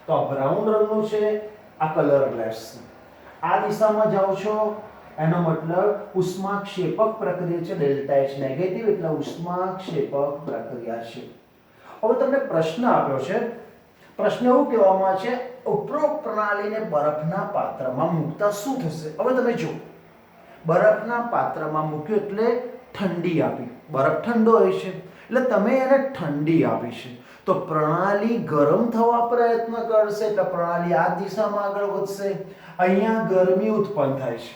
તો આ બ્રાઉન રંગનું છે, આ કલરલેસ છે. આ દિશામાં જાઓ છો એનો મતલબ ઉષ્માક્ષેપક પ્રક્રિયા છે. ડેલ્ટા H નેગેટિવ એટલે ઉષ્માક્ષેપક પ્રક્રિયા છે. હવે તમને પ્રશ્ન આપ્યો છે. પ્રશ્ન એવું કહેવામાં છે ઉપરોક્ત પ્રણાલીને બરફના પાત્રમાં મૂકતા શું થશે? હવે તમે જો બરફના પાત્રમાં મૂક્યું એટલે ઠંડી આપી. બરફ ઠંડો હોય છે એટલે તમે એને ઠંડી આપી છે. તો પ્રણાલી ગરમ થવા પ્રયત્ન કરશે એટલે પ્રણાલી આ દિશામાં આગળ વધશે. અહીંયા ગરમી ઉત્પન્ન થાય છે.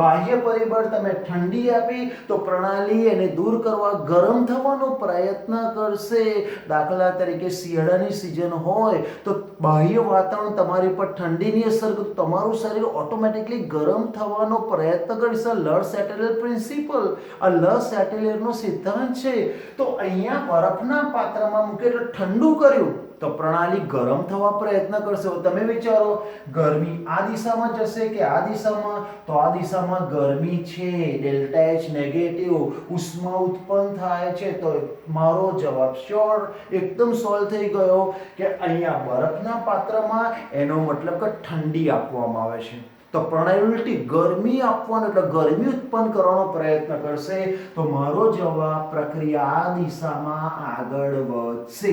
બાહ્ય પરિબળ તમે ઠંડી આપી તો પ્રણાલી એને દૂર કરવા ગરમ થવાનો પ્રયત્ન કરશે. દાખલા તરીકે શિયાળાની સિઝન હોય તો બાહ્ય વાતાવરણ તમારી પર ઠંડીની અસર કરે તો તમારું શરીર ઓટોમેટિકલી ગરમ થવાનો પ્રયત્ન કરશે. લર્ડ સેટેલર પ્રિન્સિપલ, આ લર્ડ સેટેલરનો સિદ્ધાંત છે. તો અહીંયા બરફના પાત્રમાં મૂકે એટલે ઠંડુ કર્યું તો પ્રણાલી ગરમ થવા પ્રયત્ન કરશે. તમે વિચારો ગરમી આ દિશામાં જશે કે આ દિશામાં? તો આ દિશામાં ગરમી છે, ડેલ્ટા H નેગેટિવ, ઉષ્મા ઉત્પન્ન થાય છે. તો મારો જવાબ શ્યોર એકદમ સોલ્વ થઈ ગયો કે અહીંયા બરફના પાત્રમાં એનો મતલબ કે ઠંડી આપવામાં આવે છે. તો પ્રણાલી ઉલટી ગરમી આપવાનો એટલે ગરમી ઉત્પન્ન કરવાનો પ્રયત્ન કરશે. તો મારો જવાબ પ્રક્રિયા આ દિશામાં આગળ વધશે.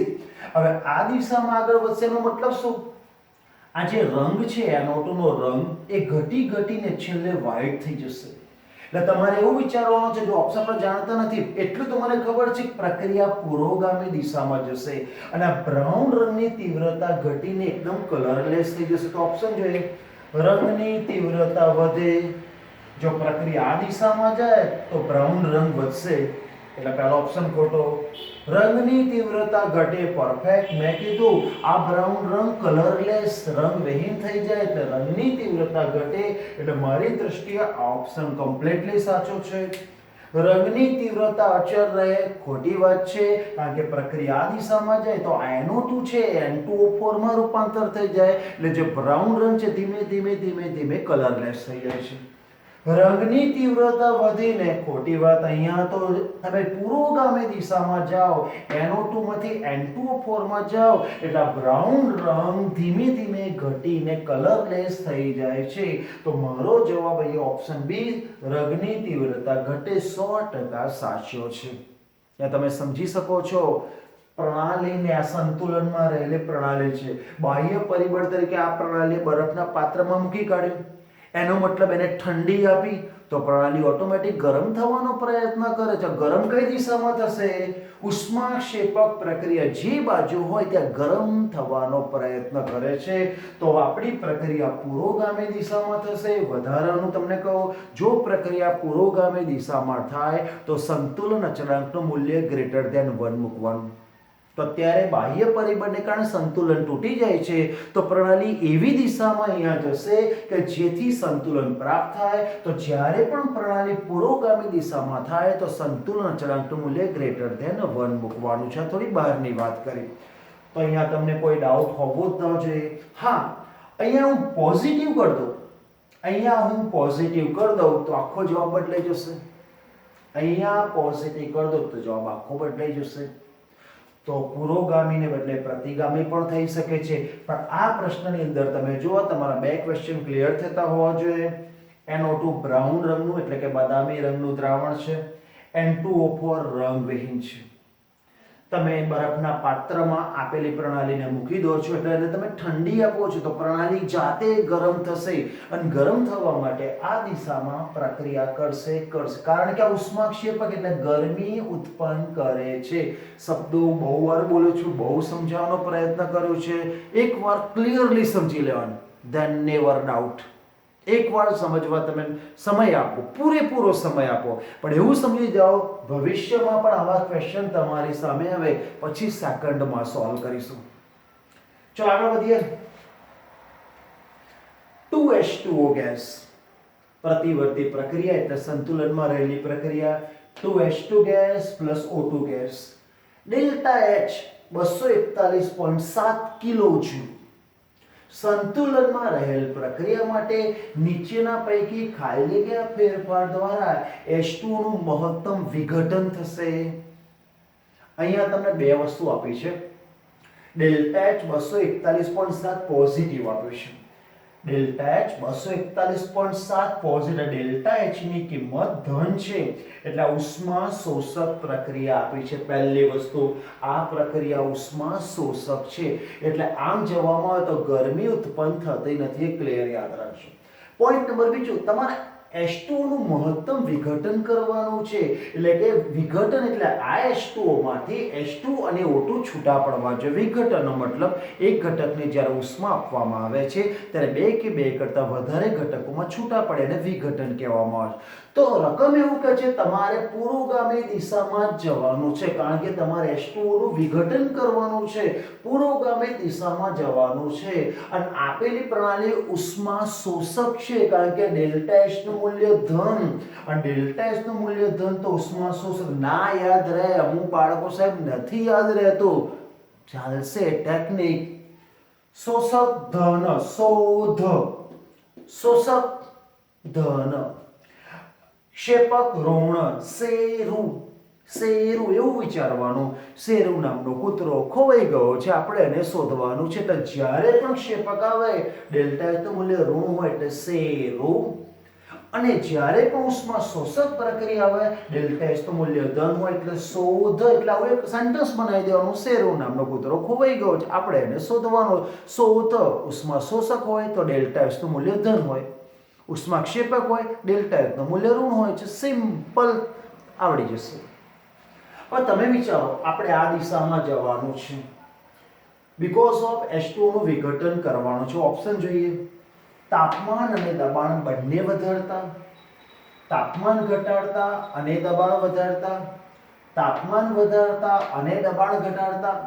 હવે આ દિશામાં આગળ વધશે એનો મતલબ શું? આ જે રંગ છે NO2 નો રંગ એ ઘટી ઘટીને છેલ્લે વ્હાઇટ થઈ જશે. એટલે તમારે એવું વિચારવાનું છે, જો ઓપ્શન પર જાણતા નથી એટલું તો મને ખબર છે પ્રક્રિયા પુરોગામી દિશામાં જશે અને આ બ્રાઉન રંગની તીવ્રતા ઘટીને એકદમ કલરલેસ થઈ જશે. તો ઓપ્શન જોઈએ રંગની તીવ્રતા વધે. જો પ્રક્રિયા આ દિશામાં જાય તો બ્રાઉન રંગ વધશે એટલે પહેલો ઓપ્શન ખોટો. રંગની તીવ્રતા ઘટે, પરફેક્ટ. મેં કીધું આ બ્રાઉન રંગ કલરલેસ, રંગવિહીન થઈ જાય એટલે રંગની તીવ્રતા ઘટે એટલે મારી દ્રષ્ટિએ આ ઓપ્શન કમ્પ્લીટલી સાચો છે. રંગની તીવ્રતા અચળ રહે, ખોટી વાત છે, કારણ કે પ્રક્રિયા આ દિશામાં જાય તો NO2 છે N2O4 માં રૂપાંતર થઈ જાય એટલે જે બ્રાઉન રંગ છે ધીમે ધીમે ધીમે ધીમે કલરલેસ થઈ જાય છે. રંગની તીવ્રતા વધીને, ખોટી વાત. અહીંયા તો તમે પુરોગામી દિશામાં જાઓ, NO2 માંથી N2O4 માં જાઓ એટલે બ્રાઉન રંગ ધીમે ધીમે ઘટીને કલરલેસ થઈ જાય છે. તો મારો જવાબ અહીંયા ઓપ્શન બી રંગની તીવ્રતા ઘટે 100% સાચો છે. ત્યાં તમે સમજી શકો છો પ્રણાલીને આ સંતુલનમાં રહેલી પ્રણાલી છે. બાહ્ય પરિબળ તરીકે આ પ્રણાલી બરફના પાત્રમાં મૂકી કાઢ્યું એનો મતલબ એને ઠંડી આપી તો પ્રણાલી ઓટોમેટિક ગરમ થવાનો પ્રયત્ન કરે છે. ગરમ કઈ દિશામાં થશે? ઉષ્માક્ષેપક પ્રક્રિયા જે બાજુ હોય ત્યાં ગરમ થવાનો પ્રયત્ન કરે છે. તો આપણી પ્રક્રિયા પુરોગામી દિશામાં થશે. વધારાનું તમને કહું, જો પ્રક્રિયા પુરોગામી દિશામાં થાય તો સંતુલન અચળાંકનું મૂલ્ય ગ્રેટર ધેન 1 મૂકવાનું. તો ત્યારે બાહ્ય પરિબળને કારણે સંતુલન તૂટી જાય છે, તો પ્રણાલી એવી દિશામાં અહીંયા જશે કે જેથી સંતુલન પ્રાપ્ત થાય. તો જ્યારે પણ પ્રણાલી પુરોગામી દિશામાં થાય તો સંતુલન અચળાંકનું મૂલ્ય ગ્રેટર ધેન 1 મૂકવાનું છે. થોડી બહારની વાત કરી. તો અહીંયા તમને કોઈ ડાઉટ હોવો જ ન જોઈએ. હા, અહીંયા હું પોઝિટિવ કરી દઉં, અહીંયા હું પોઝિટિવ કરી દઉં તો આખો જવાબ બદલાઈ જશે. અહીંયા પોઝિટિવ કરી દઉં તો જવાબ આખો બદલાઈ જશે. તો પુરોગામીને બદલે પ્રતિગામી પણ થઈ શકે છે. પણ આ પ્રશ્નની અંદર તમે જુઓ, તમારા બે ક્વેશ્ચન ક્લિયર થતા હોવા જોઈએ. NO2 બ્રાઉન રંગનું એટલે કે બદામી રંગનું દ્રાવણ છે. N2O4 રંગવિહીન છે. તમે બરફના પાત્રમાં આપેલી પ્રણાલીને મૂકી દો છો એટલે એને તમે ઠંડી આપો છો તો પ્રણાલી જાતે ગરમ થશે અને ગરમ થવા માટે આ દિશામાં પ્રક્રિયા કરશે. કારણ કે આ ઉષ્માક્ષેપક એટલે ગરમી ઉત્પન્ન કરે છે. શબ્દો બહુ વાર બોલું છું, બહુ સમજાવવાનો પ્રયત્ન કર્યો છે. એકવાર ક્લિયરલી સમજી લેવાનું, ધેન નેવર ડાઉટ. એકવાર સમજવા તમે સમય આપો, પૂરેપૂરો સમય આપો. પણ એવું સમજી જાઓ, ભવિષ્યમાં પણ આવા ક્વેશ્ચન તમારી સામે આવે પછી સેકન્ડમાં સોલ્વ કરીશું. ચલો આગળ વધીએ. 2H2O ગેસ પ્રતિવર્તી પ્રક્રિયા એટલે સંતુલનમાં રહેલી પ્રક્રિયા. 2H2 gas plus O2 gas. Delta H 241.7 કિલોજૂલ. સંતુલનમાં રહેલ પ્રક્રિયા માટે નીચેના પૈકી ખાલી જગ્યા ફેરફાર દ્વારા H2O નું મહત્તમ વિઘટન થશે. અહીંયા તમને બે વસ્તુ આપી છે. ડેલ્ટા H 241.7 પોઝિટિવ આપ્યું છે. Delta H 241.7 positive. Delta H ની કિંમત ધન છે એટલે ઉષ્મા શોષક પ્રક્રિયા આપી છે. પહેલી વસ્તુ, આ પ્રક્રિયા ઉષ્મા શોષક છે એટલે આમ જવામાં આવે તો ગરમી ઉત્પન્ન થતી નથી. ક્લિયર યાદ રાખજો. પોઈન્ટ નંબર બીજું, તમારે H2O નું મહત્તમ વિઘટન કરવાનું છે. એટલે કે વિઘટન એટલે આ H2O માંથી H2 અને O2 છૂટા પડવા જોઈએ. વિઘટનનો મતલબ એક ઘટકને જ્યારે ઉષ્મા આપવામાં આવે છે ત્યારે બે કે બે કરતા વધારે ઘટકોમાં છૂટા પડે એને વિઘટન કહેવામાં આવે છે. તો રકમ એવું કહે છે તમારે પુરોગામી દિશામાં જ જવાનું છે કારણ કે તમારે H2O નું વિઘટન કરવાનું છે. પુરોગામી દિશામાં જવાનું છે અને આપેલી પ્રણાલી ઉષ્મા શોષક છે કારણ કે ડેલ્ટા H નું મૂલ્ય ધન અને ડેલ્ટા H નું મૂલ્ય ધન તો ઉષ્મા શોષક. ના યાદ રહે, અમુક બાળકો સાહેબ નથી યાદ રહેતું, ચાલશે. ટેકનિક શોષક ધન, શોધ શોષક ધન, ક્ષેપક ઋણ, શેરુ એવું વિચારવાનું. શેરુ નામનો કૂતરો ખોવાઈ ગયો છે, આપણે એને શોધવાનું છે. તો જ્યારે પણ ક્ષેપક આવે ડેલ્ટા H નું મૂલ્ય ઋણ હોય એટલે શેરુ, અને જ્યારે પણ ઉષ્મા શોષક પ્રક્રિયા આવે ડેલ્ટા H નું મૂલ્ય ધન હોય એટલે શોધ. એટલે આવું એક સેન્ટેન્સ બનાવી દેવાનું. શેરુ નામનો કૂતરો ખોવાઈ ગયો છે, આપણે એને શોધવાનો. શોધ ઉષ્મા શોષક હોય તો ડેલ્ટા H નું મૂલ્ય ધન હોય. ઉષ્માક્ષેપક હોય ડેલ્ટા H નું મૂલ્ય ઋણ હોય છે. સિમ્પલ, આવડી જશે. હવે તમે વિચારો, આપણે આ દિશામાં જવાનું છે બીકોઝ ઓફ H2O નું વિઘટન કરવાનું છે. ઓપ્શન જોઈએ. તાપમાન અને દબાણ બંને વધારતા, તાપમાન ઘટાડતા અને દબાણ વધારતા, તાપમાન વધારતા અને દબાણ ઘટાડતા,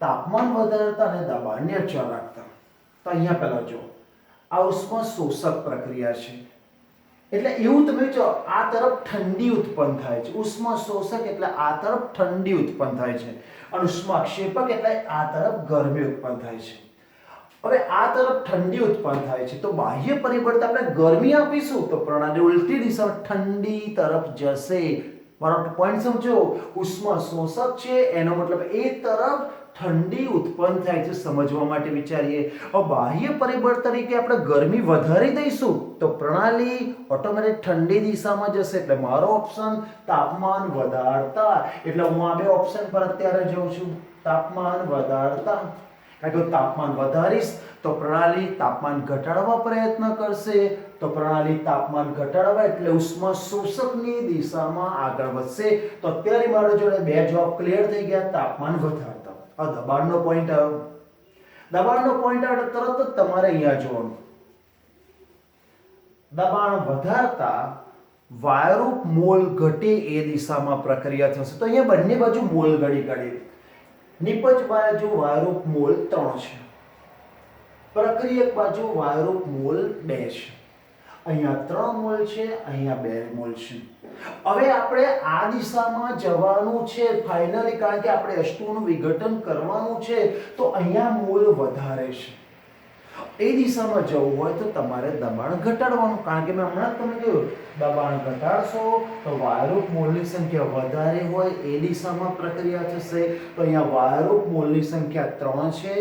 તાપમાન વધારતા અને દબાણને અચળ રાખતા. તો અહીંયા પહેલા જો, આ ઉષ્મા શોષક પ્રક્રિયા છે એટલે એવું તમે જો આ તરફ ઠંડી ઉત્પન્ન થાય છે. ઉષ્મા શોષક એટલે આ તરફ ઠંડી ઉત્પન્ન થાય છે અને ઉષ્માક્ષેપક એટલે આ તરફ ગરમી ઉત્પન્ન થાય છે. હવે આ તરફ ઠંડી ઉત્પન્ન થાય છે તો બાહ્ય પરિબળ આપણે ગરમી આપીશું તો પ્રણાલી ઉલટી દિશામાં ઠંડી તરફ જશે. મારો પોઈન્ટ સમજો, ઉષ્મા શોષક છે એનો મતલબ એ તરફ ઠંડી ઉત્પન્ન થાય છે. સમજવા માટે વિચારીએ. હવે બાહ્ય પરિબળ તરીકે આપણે ગરમી વધારી દઈશું તો પ્રણાલી ઓટોમેટિક ઠંડી દિશામાં જશે. એટલે મારો ઓપ્શન તાપમાન વધારતા. એટલે હું આ બે ઓપ્શન પર અત્યારે જઉં છું. તાપમાન વધારતા, કારણ કે તાપમાન વધારીશ તો પ્રણાલી તાપમાન ઘટાડવા પ્રયત્ન કરશે. તો પ્રણાલી તાપમાન ઘટાડવા એટલે ઉષ્મા શોષકની દિશામાં આગળ વધશે. તો અત્યારે મારી જોડે બે જવાબ ક્લિયર થઈ ગયા. તાપમાન વધારતા. હવે દબાણનો પોઈન્ટ આવ્યો. દબાણનો પોઈન્ટ આવે તરત જ તમારે અહીંયા જોવાનું. દબાણ વધારતા વાયુરૂપ મોલ ઘટે એ દિશામાં પ્રક્રિયા થશે. તો અહીંયા બંને બાજુ મોલ ઘડી. નિપજ બાજુ વાયુરૂપ મોલ 3 છે, પ્રક્રિયક બાજુ વાયુરૂપ મોલ 2 છે. અહીંયા 3 મોલ છે, અહીંયા 2 મોલ છે. હવે આપણે આ દિશામાં જવાનું છે ફાઇનલી, કારણ કે આપણે H2 નું વિઘટન કરવાનું છે. તો અહીંયા મોલ વધારે છે. એ દિશામાં જવું હોય તો તમારે દબાણ ઘટાડવાનું, કારણ કે મેં હમણાં જ તમને કહ્યું દબાણ ઘટાડશો તો વાયુરૂપ મોલની સંખ્યા વધારે હોય એ દિશામાં પ્રક્રિયા થશે. તો અહીંયા વાયુરૂપ મોલની સંખ્યા 3 છે,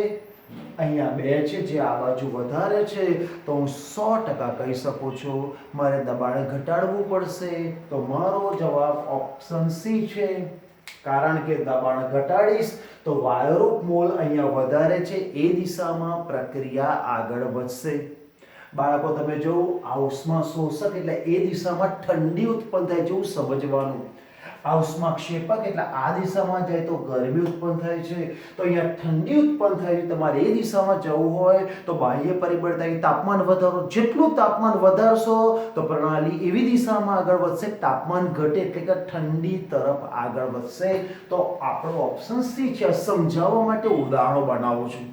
અહીંયા 2 છે, જે આ બાજુ વધારે છે. તો હું 100% કહી શકું છું મારે દબાણ ઘટાડવું પડશે. તો મારો જવાબ ઓપ્શન સી છે, કારણ કે દબાણ ઘટાડીશ તો વાયુરૂપ મોલ અહીંયા વધારે છે, એ દિશામાં પ્રક્રિયા આગળ વધશે. બાળકો તમે જો આ ઉષ્મા શોષક એટલે એ દિશામાં ઠંડી ઉત્પન્ન થાય છે એવું સમજવાનું. આ ઉષ્માક્ષેપક એટલે આ દિશામાં જાય તો ગરમી ઉત્પન્ન થાય છે. તો અહીંયા ઠંડી ઉત્પન્ન થાય છે. તમારે એ દિશામાં જવું હોય તો બાહ્ય પરિબળ થાય તાપમાન વધારો. જેટલું તાપમાન વધારશો તો પ્રણાલી એવી દિશામાં આગળ વધશે, તાપમાન ઘટે એટલે કે ઠંડી તરફ આગળ વધશે. તો આપણો ઓપ્શન સી છે. સમજાવવા માટે ઉદાહરણો બનાવું છું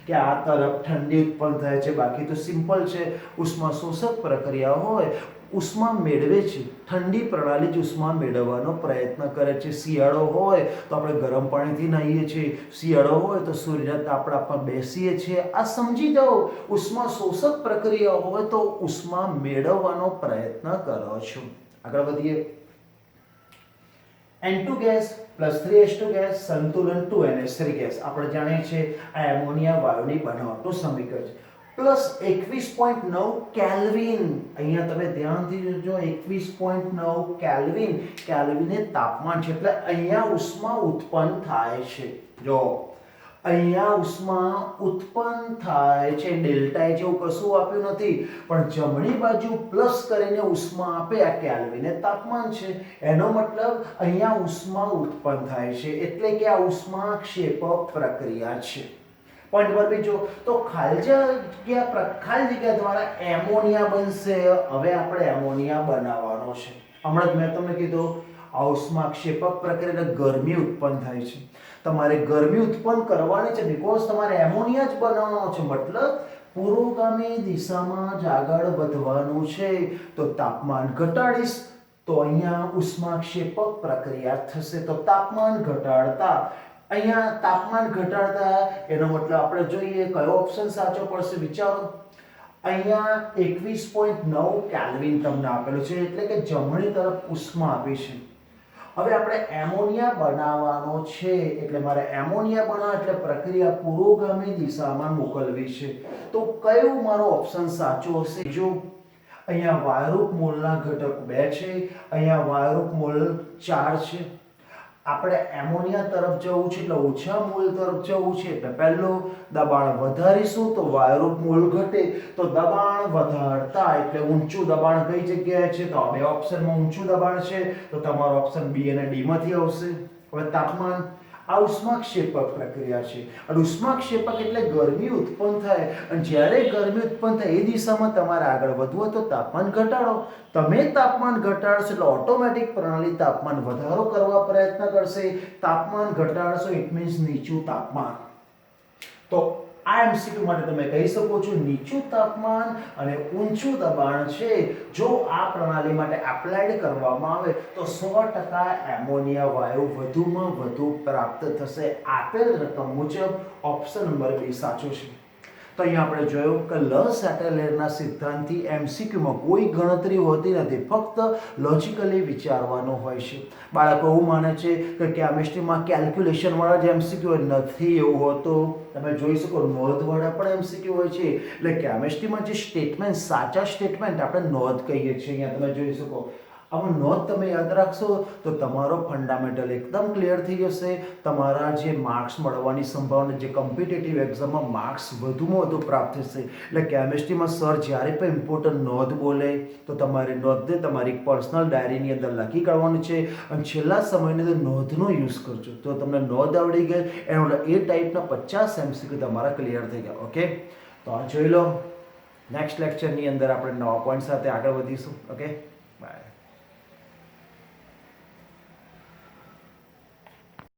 કે આ તરફ ઠંડી ઉત્પન્ન થાય છે. બાકી તો સિમ્પલ છે. ઉષ્મા શોષક પ્રક્રિયા હોય, ઉષ્મા મેળવે છે. ઠંડી પ્રણાલી જ ઉષ્મા મેળવવાનો પ્રયત્ન કરે છે. શિયાળો હોય તો આપણે ગરમ પાણીથી નાહીએ છીએ, શિયાળો હોય તો સૂર્યના તાપણા પર બેસીએ છીએ. આ સમજી જાઓ. ઉષ્મા શોષક પ્રક્રિયા હોય તો ઉષ્મા મેળવવાનો પ્રયત્ન કરો છો. આગળ વધીએ. N2 gas plus 3H2 gas સંતુલન 2NH3 ગેસ. આપણે જાણીએ છીએ આ એમોનિયા વાયુની બનાવટનું સમીકરણ છે. Plus 21.9 kelvin. અહીંયા તમે ધ્યાનથી જોજો 21.9 કેલ્વિન. કેલ્વિન એ તાપમાન છે એટલે અહીંયા ઉષ્મા ઉત્પન્ન થાય છે. જો અહીંયા ઉષ્મા ઉત્પન્ન થાય છે. ડેલ્ટા જેવું કશું આપ્યું નથી, પણ જમણી બાજુ પ્લસ કરીને ઉષ્મા આપે. આ કેલ્વિન એ તાપમાન છે. એનો મતલબ અહીંયા ઉષ્મા ઉત્પન્ન થાય છે, એટલે કે આ ઉષ્માક્ષેપક પ્રક્રિયા છે. પોઈન્ટ પર બીજો તો ખાલી જગ્યા દ્વારા એમોનિયા બનશે. હવે આપણે એમોનિયા બનાવવાનો છે. હમણાં જ મેં તમને કીધું આ ઉષ્માક્ષેપક પ્રક્રિયાને ગરમી ઉત્પન્ન થાય છે. તમારે ગરમી ઉત્પન્ન કરવાની છે, બીકોઝ તમારે એમોનિયા જ બનાવવાનો છે. મતલબ પુરોગામી દિશામાં જ આગળ વધવાનું છે. તો તાપમાન ઘટાડીશ તો અહીંયા ઉષ્માક્ષેપક પ્રક્રિયા થશે. તો તાપમાન ઘટાડતા અહીંયા તાપમાન ઘટાડતા એનો મતલબ આપણે જોઈએ કયો ઓપ્શન સાચો પડશે. વિચારો. અહીંયા 21.9 કેલ્વિન તમને આપેલું છે, એટલે કે જમણી તરફ ઉષ્મા આપી છે. હવે આપણે એમોનિયા બનાવવાનો છે, એટલે મારે એમોનિયા બનાવવા એટલે પ્રક્રિયા પુરોગામી દિશામાં મોકલવી છે. તો કયો મારો ઓપ્શન સાચો હશે? જો અહીંયા વાયુરૂપ મોલના ઘટક 2 છે, અહીંયા વાયુરૂપ મોલ 4 છે. આપણે એમોનિયા તરફ જવું છે એટલે ઓછા મોલ તરફ જવું છે. એટલે પહેલું દબાણ વધારીશું તો વાયુરૂપ મોલ ઘટે. તો દબાણ વધારતા એટલે ઊંચું દબાણ કઈ જગ્યાએ છે? તો આ બે ઓપ્શનમાં ઊંચું દબાણ છે. તો તમારો ઓપ્શન બી અને ડી માંથી આવશે. હવે તાપમાન. આ ઉષ્માક્ષેપક પ્રક્રિયા છે. અને ઉષ્માક્ષેપક એટલે ગરમી ઉત્પન્ન થાય. અને જ્યારે ગરમી ઉત્પન્ન થાય એ દિશામાં તમારે આગળ વધવું હોય તો તાપમાન ઘટાડો. તમે તાપમાન ઘટાડશો એટલે ઓટોમેટિક પ્રણાલી તાપમાન વધારો કરવા પ્રયત્ન કરશે. તાપમાન ઘટાડશો ઇટ મીન્સ નીચું તાપમાન. તો આ એમસીક્યુ માટે તમે કહી શકો છો નીચું તાપમાન અને ઊંચું દબાણ છે. જો આ પ્રણાલી માટે એપ્લાઈડ કરવામાં આવે તો 100% એમોનિયા વાયુ વધુમાં વધુ પ્રાપ્ત થશે. આપેલ રકમ મુજબ ઓપ્શન નંબર બી સાચો છે. તો અહીંયા આપણે જોયું કે લ સેટેલરના સિદ્ધાંતથી એમસીક્યુમાં કોઈ ગણતરી હોતી નથી, ફક્ત લોજિકલી વિચારવાનું હોય છે. બાળકો એવું માને છે કે કેમિસ્ટ્રીમાં કેલ્ક્યુલેશન વાળા જ એમસીક્યુ નથી. એવું હોતું તમે જોઈ શકો નોંધવાળા પણ એમસીક્યુ હોય છે. એટલે કેમિસ્ટ્રીમાં જે સ્ટેટમેન્ટ સાચા સ્ટેટમેન્ટ આપણે નોંધ કહીએ છીએ. અહીંયા તમે જોઈ શકો આમાં નોંધ તમે યાદ રાખશો તો તમારો ફંડામેન્ટલ એકદમ ક્લિયર થઈ જશે. તમારા જે માર્ક્સ મળવાની સંભાવના, જે કોમ્પિટિટિવ એક્ઝામમાં માર્ક્સ વધુમાં વધુ પ્રાપ્ત થશે. એટલે કેમિસ્ટ્રીમાં સર જ્યારે પણ ઇમ્પોર્ટન્ટ નોંધ બોલે તો તમારે નોંધને તમારી પર્સનલ ડાયરીની અંદર લખી કાઢવાનું છે. અને છેલ્લા સમયની અંદર નોંધનો યુઝ કરજો. તો તમને નોંધ આવડી ગઈ એનો એ ટાઈપના 50 MCQ તમારા ક્લિયર થઈ ગયા. ઓકે, તો આ જોઈ લો. નેક્સ્ટ લેક્ચરની અંદર આપણે નવા પોઈન્ટ સાથે આગળ વધીશું. ઓકે.